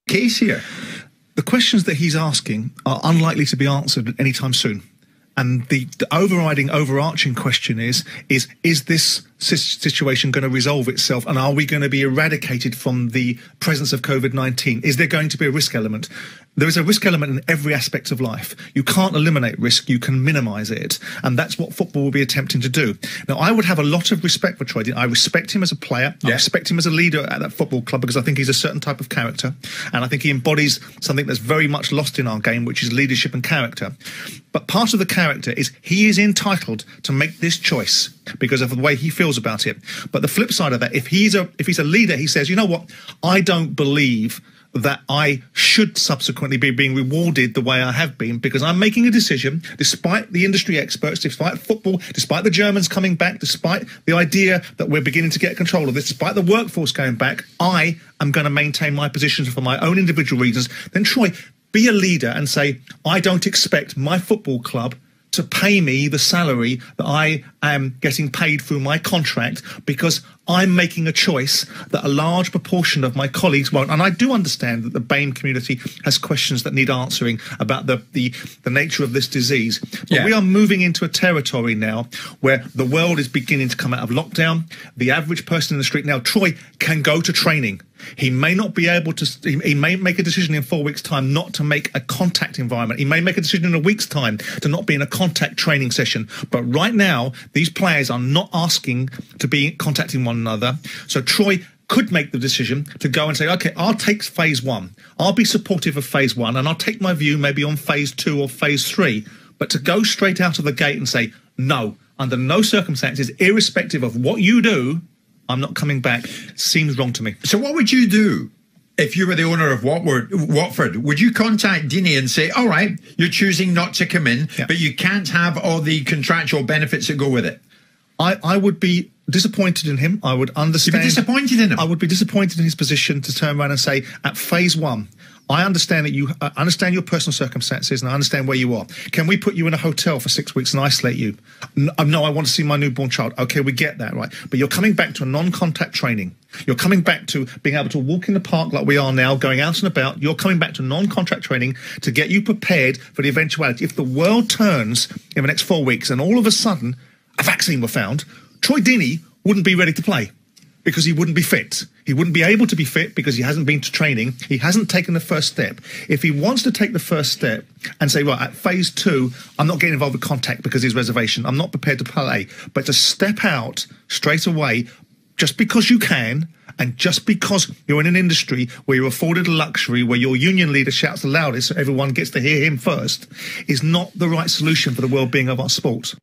case here? The questions that he's asking are unlikely to be answered anytime soon. And the overarching question is this situation going to resolve itself, and are we going to be eradicated from the presence of COVID-19? Is there going to be a risk element? There is a risk element in every aspect of life. You can't eliminate risk, you can minimise it. And that's what football will be attempting to do. Now, I would have a lot of respect for Troy Deeney. I respect him as a player. I respect him as a leader at that football club because I think he's a certain type of character. And I think he embodies something that's very much lost in our game, which is leadership and character. But part of the character is he is entitled to make this choice because of the way he feels about it. But the flip side of that, if he's a leader, he says, you know what, I don't believe that I should subsequently be being rewarded the way I have been because I'm making a decision, despite the industry experts, despite football, despite the Germans coming back, despite the idea that we're beginning to get control of this, despite the workforce going back, I am going to maintain my positions for my own individual reasons. Then Troy, be a leader and say, I don't expect my football club to pay me the salary that I am getting paid through my contract because I'm making a choice that a large proportion of my colleagues won't. And I do understand that the BAME community has questions that need answering about the nature of this disease. But we are moving into a territory now where the world is beginning to come out of lockdown. The average person in the street now, Troy, can go to training. He may not be able to, he may make a decision in 4 weeks' time not to make a contact environment. He may make a decision in a week's time to not be in a contact training session. But right now, these players are not asking to be contacting one another. So Troy could make the decision to go and say, OK, I'll take phase one. I'll be supportive of phase one and I'll take my view maybe on phase two or phase three. But to go straight out of the gate and say, no, under no circumstances, irrespective of what you do, I'm not coming back, seems wrong to me. So what would you do if you were the owner of Watford? Would you contact Deeney and say, all right, you're choosing not to come in, but you can't have all the contractual benefits that go with it? I would be disappointed in him. I would understand. You'd be disappointed in him? I would be disappointed in his position to turn around and say, at phase one, I understand that you understand your personal circumstances and I understand where you are. Can we put you in a hotel for 6 weeks and isolate you? No, I want to see my newborn child. Okay, we get that, right? But you're coming back to a non-contact training. You're coming back to being able to walk in the park like we are now, going out and about. You're coming back to non-contact training to get you prepared for the eventuality. If the world turns in the next 4 weeks and all of a sudden a vaccine were found, Troy Deeney wouldn't be ready to play because he wouldn't be fit. He wouldn't be able to be fit because he hasn't been to training. He hasn't taken the first step. If he wants to take the first step and say, right, at phase two, I'm not getting involved with contact because of his reservation. I'm not prepared to play. But to step out straight away, just because you can, and just because you're in an industry where you're afforded a luxury, where your union leader shouts the loudest so everyone gets to hear him first, is not the right solution for the well-being of our sport.